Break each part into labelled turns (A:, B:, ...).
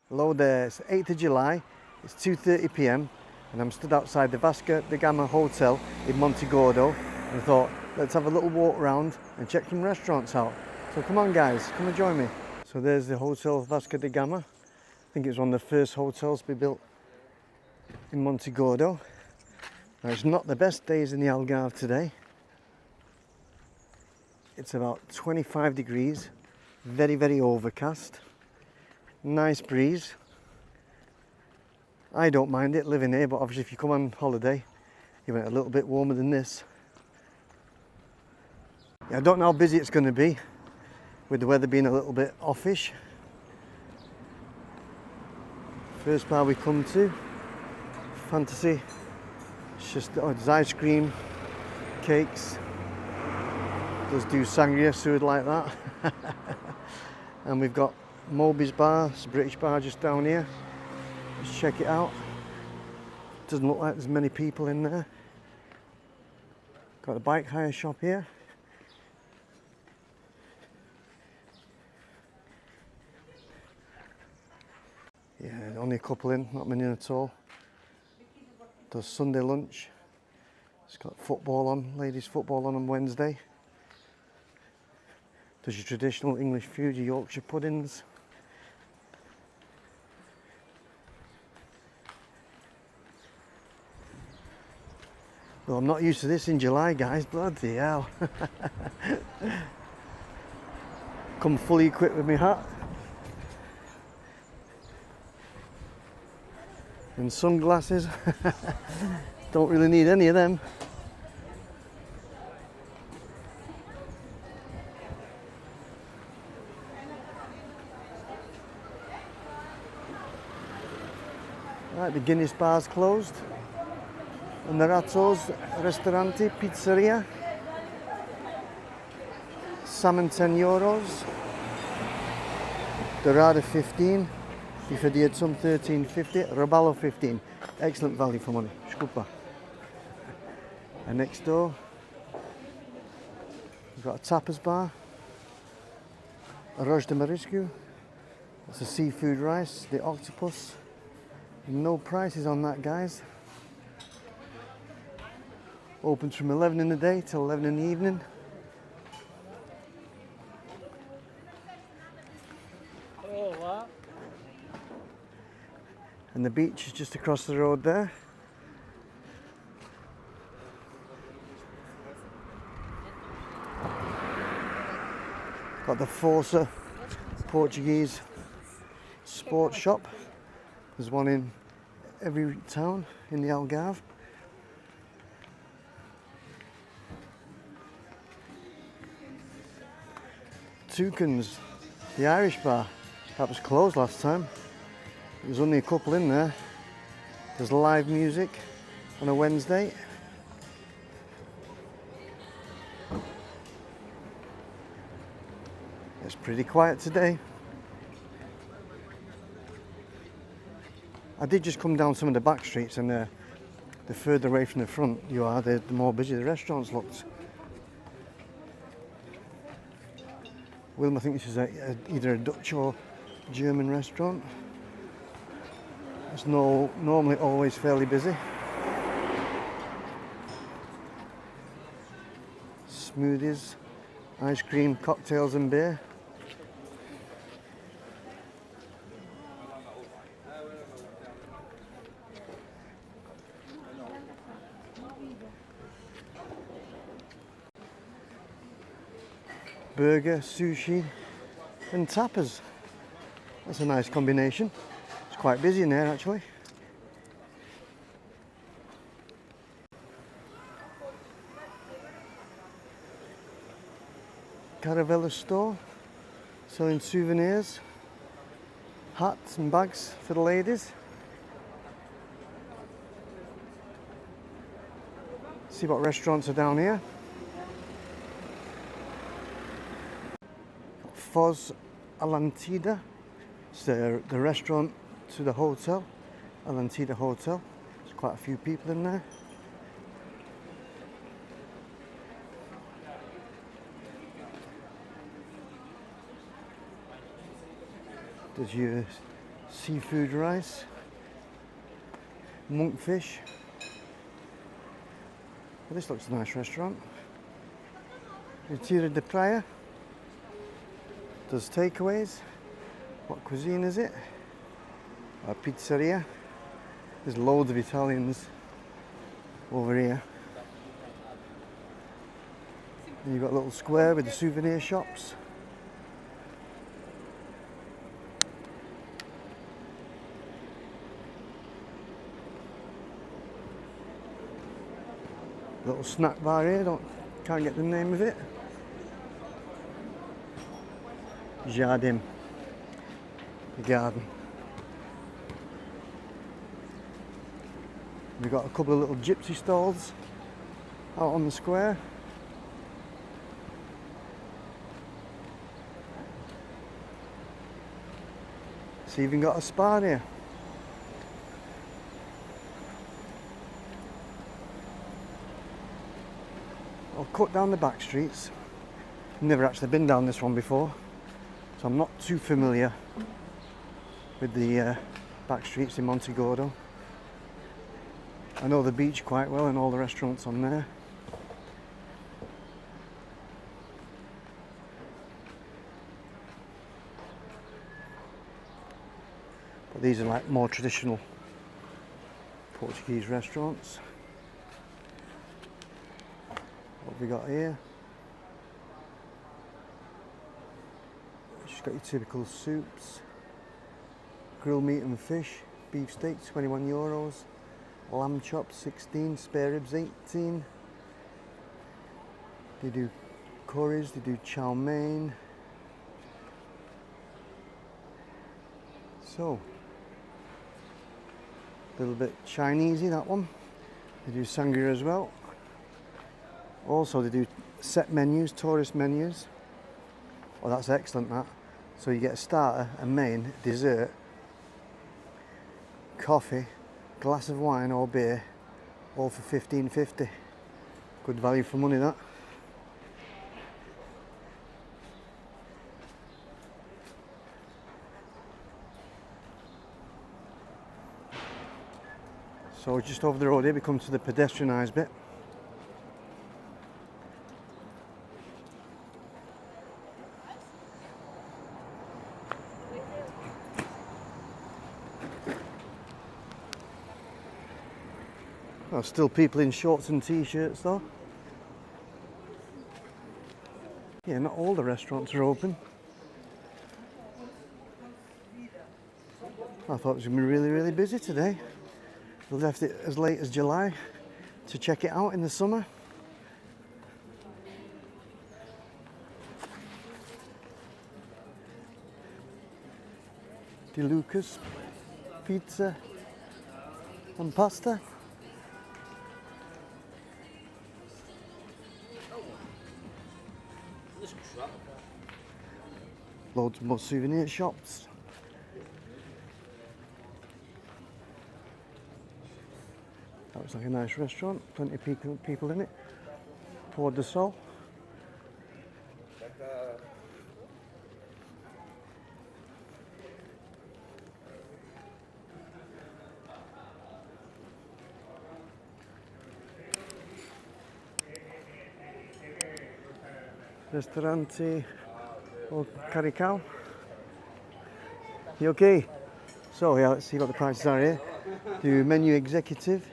A: Hello there, it's 8th of July, it's 2:30 p.m. and I'm stood outside the Vasco da Gama Hotel in Monte Gordo, and I thought, let's have a little walk around and check some restaurants out. So come on guys, come and join me. So there's the Hotel Vasco da Gama. I think it's one of the first hotels to be built in Monte Gordo. Now it's not the best days in the Algarve today. It's about 25 degrees, very overcast. Nice breeze. I don't mind it living here, but obviously if you come on holiday, you want it a little bit warmer than this. Yeah, I don't know how busy it's going to be, with the weather being a little bit offish. First bar we come to, Fantasy. It's just it's ice cream, cakes. Does do sangria, so like that. And we've got Moby's bar, it's a British bar just down here. Let's check it out. Doesn't look like there's many people in there. Got a bike hire shop here. Yeah, only a couple in, not many at all. Does Sunday lunch. It's got football on, ladies football on Wednesday. Does your traditional English food, your Yorkshire puddings. Well, I'm not used to this in July, guys. Bloody hell. Come fully equipped with my hat. And sunglasses. Don't really need any of them. Right, the Guinness bar's closed. And Moratto's Ristorante, Pizzaria. Salmon €10. Dorada 15. Bifadilla Tum 13.50. Roballo 15. Excellent value for money. Scupa. And next door, we've got a tapas bar. Arroz de marisco. That's a seafood rice. The octopus. No prices on that, guys. Opens from 11 in the day till 11 in the evening. And the beach is just across the road there. Got the Força Portuguese sports shop. There's one in every town in the Algarve. Toucan's, the Irish bar, that was closed last time. There's only a couple in there. There's live music on a Wednesday. It's pretty quiet today. I did just come down some of the back streets, and the further away from the front you are, the more busy the restaurants looked. Wilma, I think this is either a Dutch or German restaurant. It's normally always fairly busy. Smoothies, ice cream, cocktails and beer. Burger, sushi and tapas. That's a nice combination. It's quite busy in there actually. Caravella store, selling souvenirs, hats and bags for the ladies. See what restaurants are down here. Foz Alantida, it's the restaurant to the hotel, Alantida Hotel. There's quite a few people in there. There's your seafood rice, monkfish. Well, this looks a nice restaurant. Retira de Praia. Does takeaways. What cuisine is it? A pizzeria. There's loads of Italians over here. And you've got a little square with the souvenir shops. Little snack bar here, can't get the name of it. Jardim, the garden. We've got a couple of little gypsy stalls out on the square. It's even got a spa here. I'll cut down the back streets. Never actually been down this one before, so I'm not too familiar with the back streets in Monte Gordo. I know the beach quite well and all the restaurants on there. But these are like more traditional Portuguese restaurants. What have we got here? Just got your typical soups. Grilled meat and fish. Beef steak, 21 euros. Lamb chops, 16. Spare ribs, 18. They do curries, they do chow mein. So, a little bit Chinesey, that one. They do sangria as well. Also, they do set menus, tourist menus. Oh, that's excellent, that. So you get a starter, a main, dessert, coffee, glass of wine or beer, all for $15.50. Good value for money, that. So just over the road here, we come to the pedestrianised bit. Oh, still people in shorts and t-shirts though. Yeah, not all the restaurants are open. I thought it was going to be really, really busy today. We left it as late as July to check it out in the summer. De Lucas, pizza and pasta. Loads more souvenir shops. That looks like a nice restaurant, plenty of people in it. Port de Sol. Ristorante or Caricao. You okay? So yeah, let's see what the prices are here. Do menu executive,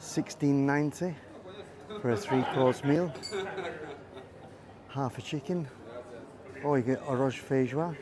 A: $16.90 for a 3-course meal. Half a chicken. Or you get arroz feijoa.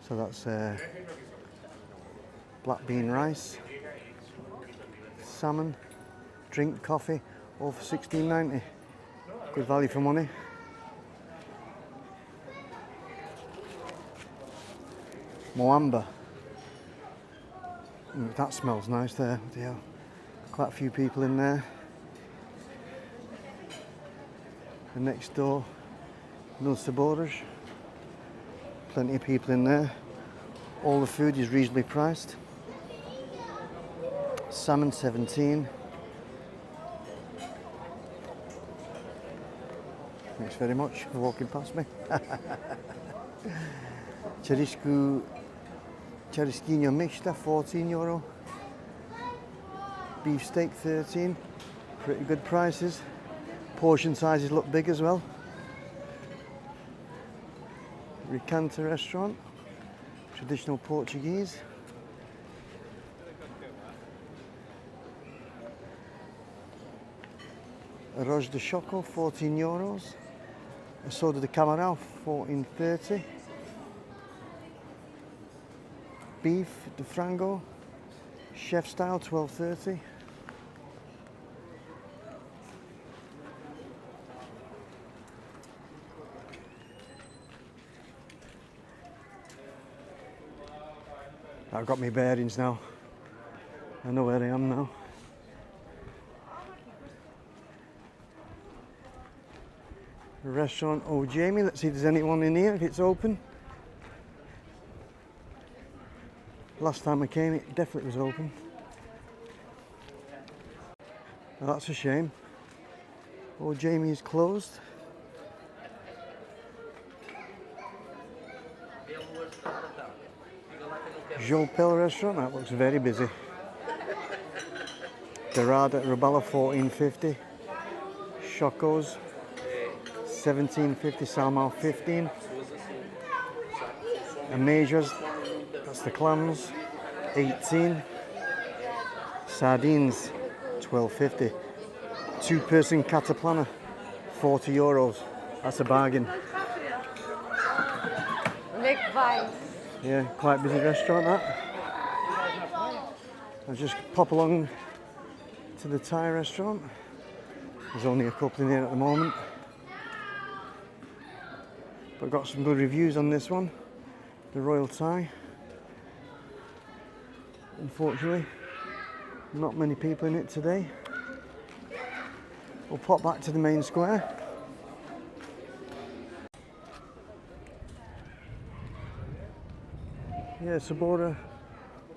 A: So that's black bean rice, salmon, drink, coffee, all for $16.90. Good value for money. Moamba. That smells nice there. Yeah, quite a few people in there. And next door, Mil Sabores. Plenty of people in there. All the food is reasonably priced. Salmon 17. Thanks very much for walking past me. Ceriscu Cereschino mixta, €14. Beef steak, 13. Pretty good prices. Portion sizes look big as well. Ricanta restaurant, traditional Portuguese. Arroz de choco, €14. A soda de camarão, $14.30. Beef de frango, chef style, $12.30. I've got my bearings now. I know where I am now. Restaurant Oh Jamie, let's see if there's anyone in here, if it's open. Last time I came it definitely was open. Oh, that's a shame. Oh Jamie is closed. Jopel restaurant, that looks very busy. Dorada Rabala, $14.50. Chocos, $17.50. Salmon, $15. Ameijas, that's the clams, $18. Sardines, $12.50. Two-person cataplana, €40. That's a bargain. Yeah, quite busy restaurant that. I'll just pop along to the Thai restaurant. There's only a couple in here at the moment. But I've got some good reviews on this one. The Royal Thai. Unfortunately, not many people in it today. We'll pop back to the main square. Yeah, Sabora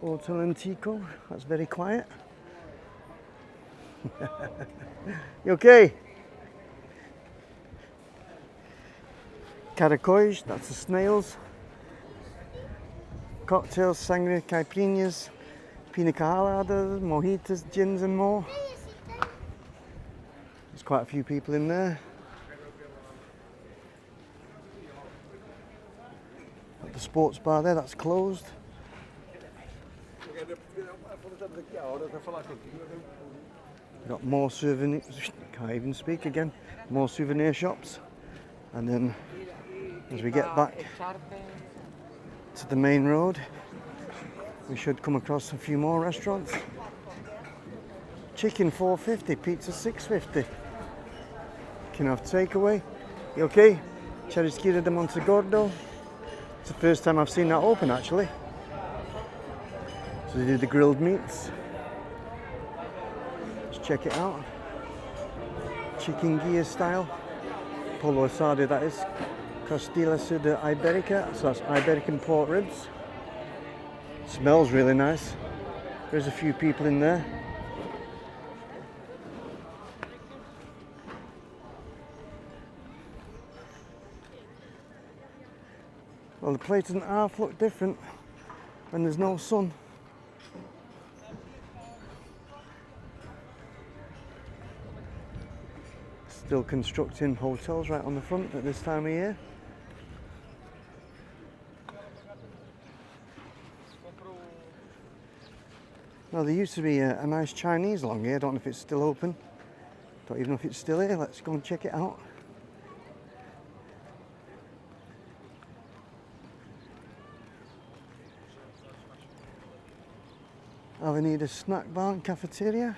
A: Hotel Antico. That's very quiet. You okay? Caracóis, that's the snails. Cocktails, sangria, caipirinhas, pina coladas, mojitos, gins and more. There's quite a few people in there. At the sports bar there, that's closed. Got more souvenirs, can't even speak again, more souvenir shops. And then as we get back to the main road, we should come across a few more restaurants. Chicken $4.50, pizza $6.50. Can have takeaway. You okay? Cereschino de Monte Gordo. It's the first time I've seen that open actually. So they do the grilled meats. Let's check it out. Chicken gear style. Polo asado, that is. Costilla Suda Iberica, so that's Iberican pork ribs. Smells really nice. There's a few people in there. Well, the plate doesn't half look different when there's no sun. Still constructing hotels right on the front at this time of year. Now there used to be a nice Chinese along here, I don't know if it's still open. Don't even know if it's still here, let's go and check it out. Avenida Snack Bar and Cafeteria.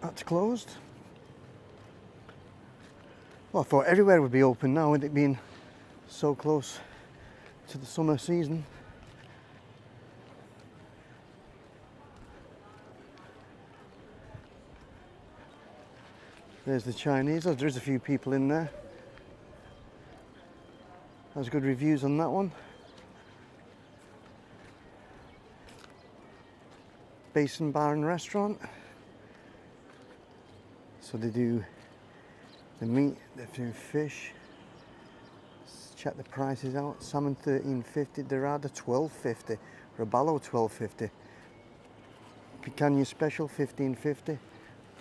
A: That's closed. Well, I thought everywhere would be open now with it being so close to the summer season. There's the Chinese, oh, there's a few people in there. There's good reviews on that one. Basin Bar and Restaurant. So they do the meat, they do fish, check the prices out. Salmon $13.50, Dorada $12.50, Robalo $12.50, picanha special $15.50.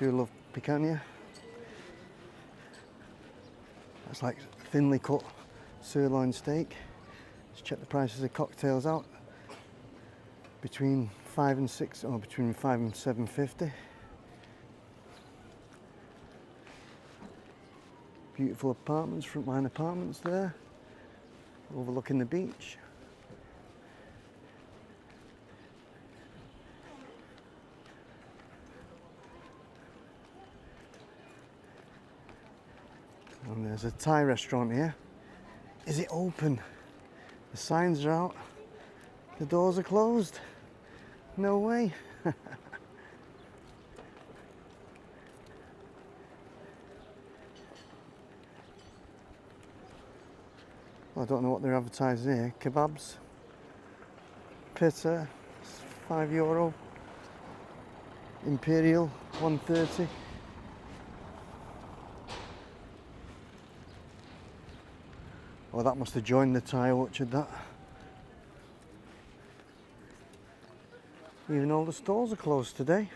A: Do love picanha. That's like thinly cut sirloin steak. Let's check the prices of cocktails out. Between 5 and 6, or between 5 and 7.50. Beautiful apartments, frontline apartments there, overlooking the beach. And there's a Thai restaurant here. Is it open? The signs are out. The doors are closed. No way. I don't know what they're advertising here. Kebabs. Pizza, €5. Imperial, $1.30. Oh, that must have joined the Thai orchard, that. Even all the stalls are closed today.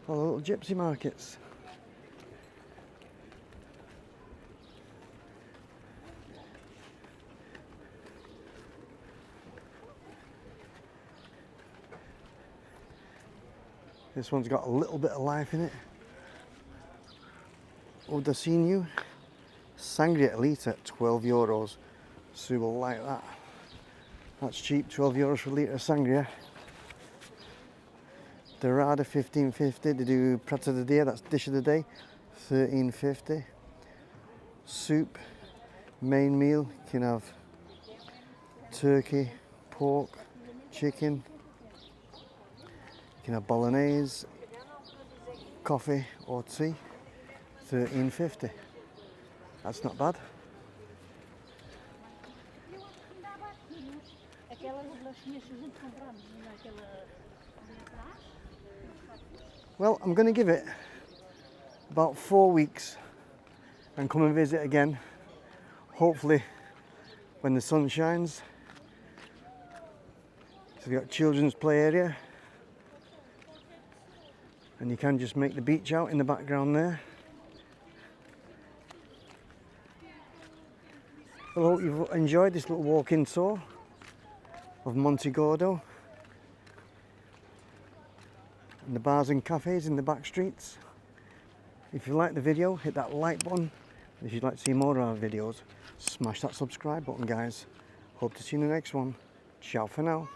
A: All the little gypsy markets. This one's got a little bit of life in it. Odacinu. Sangria Elite at €12. Sue will like that. That's cheap, €12 for a litre of Sangria. Dorada $15.50. They do prato de dia, that's dish of the day, $13.50. Soup, main meal, you can have turkey, pork, chicken. You can have bolognese, coffee or tea, $13.50. That's not bad. Well, I'm going to give it about 4 weeks and come and visit again. Hopefully when the sun shines. So we've got children's play area. And you can just make the beach out in the background there. Well, I hope you've enjoyed this little walk-in tour of Monte Gordo and the bars and cafes in the back streets. If you liked the video, hit that like button. If you'd like to see more of our videos, smash that subscribe button, guys. Hope to see you in the next one. Ciao for now.